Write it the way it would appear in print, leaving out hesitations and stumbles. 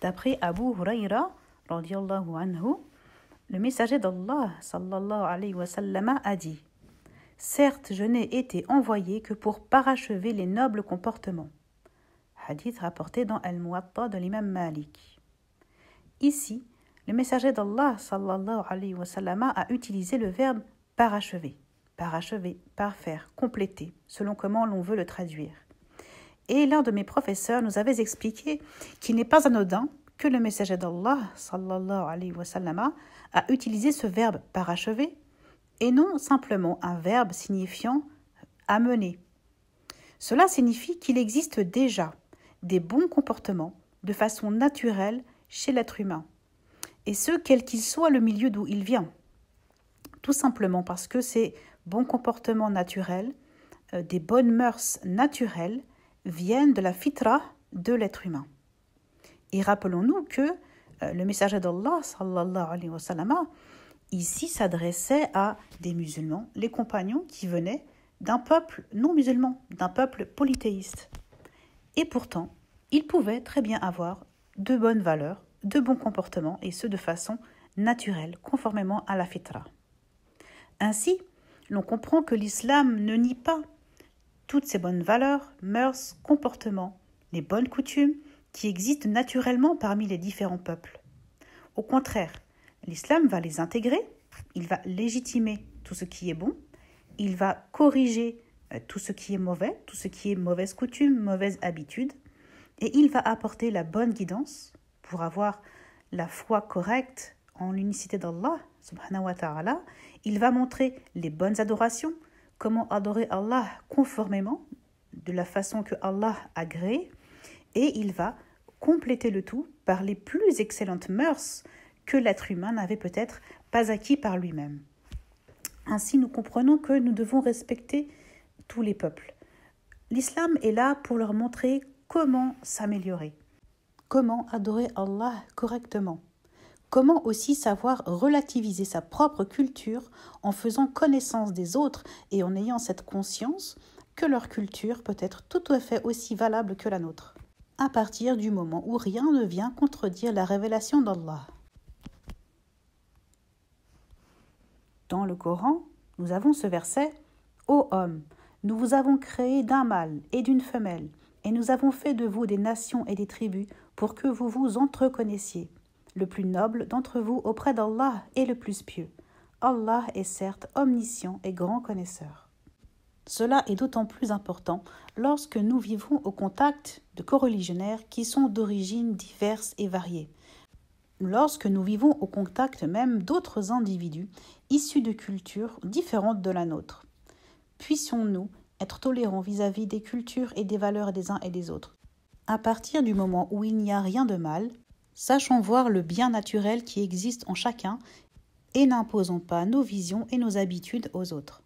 D'après Abu Huraira, radiyallahu anhu, le messager d'Allah, sallallahu alayhi wa sallam, a dit « Certes, je n'ai été envoyé que pour parachever les nobles comportements. » Hadith rapporté dans Al-Muwatta de l'imam Malik. Ici, le messager d'Allah, sallallahu alayhi wa sallam, a utilisé le verbe parachever, parfaire, compléter, selon comment l'on veut le traduire. Et l'un de mes professeurs nous avait expliqué qu'il n'est pas anodin que le messager d'Allah, sallallahu alayhi wa sallam, a utilisé ce verbe parachever et non simplement un verbe signifiant amener. Cela signifie qu'il existe déjà des bons comportements de façon naturelle chez l'être humain, et ce, quel qu'il soit le milieu d'où il vient. Tout simplement parce que ces bons comportements naturels, des bonnes mœurs naturelles, viennent de la fitra de l'être humain. Et rappelons-nous que le messager d'Allah, sallallahu alayhi wa sallam, ici s'adressait à des musulmans, les compagnons qui venaient d'un peuple non musulman, d'un peuple polythéiste. Et pourtant, ils pouvaient très bien avoir de bonnes valeurs, de bons comportements, et ce de façon naturelle, conformément à la fitra. Ainsi, l'on comprend que l'islam ne nie pas toutes ces bonnes valeurs, mœurs, comportements, les bonnes coutumes qui existent naturellement parmi les différents peuples. Au contraire, l'islam va les intégrer, il va légitimer tout ce qui est bon, il va corriger tout ce qui est mauvais, tout ce qui est mauvaise coutume, mauvaise habitude, et il va apporter la bonne guidance pour avoir la foi correcte en l'unicité d'Allah, subhanahu wa ta'ala. Il va montrer les bonnes adorations, comment adorer Allah conformément de la façon que Allah a créé, et il va compléter le tout par les plus excellentes mœurs que l'être humain n'avait peut-être pas acquis par lui-même. Ainsi, nous comprenons que nous devons respecter tous les peuples. L'islam est là pour leur montrer comment s'améliorer, comment adorer Allah correctement, comment aussi savoir relativiser sa propre culture en faisant connaissance des autres et en ayant cette conscience que leur culture peut être tout à fait aussi valable que la nôtre, à partir du moment où rien ne vient contredire la révélation d'Allah. Dans le Coran, nous avons ce verset « Ô homme, nous vous avons créé d'un mâle et d'une femelle, et nous avons fait de vous des nations et des tribus pour que vous vous entreconnaissiez. Le plus noble d'entre vous auprès d'Allah est le plus pieux. Allah est certes omniscient et grand connaisseur. » Cela est d'autant plus important lorsque nous vivons au contact de coreligionnaires qui sont d'origines diverses et variées. Lorsque nous vivons au contact même d'autres individus issus de cultures différentes de la nôtre. Puissions-nous être tolérants vis-à-vis des cultures et des valeurs des uns et des autres. À partir du moment où il n'y a rien de mal, sachons voir le bien naturel qui existe en chacun et n'imposons pas nos visions et nos habitudes aux autres.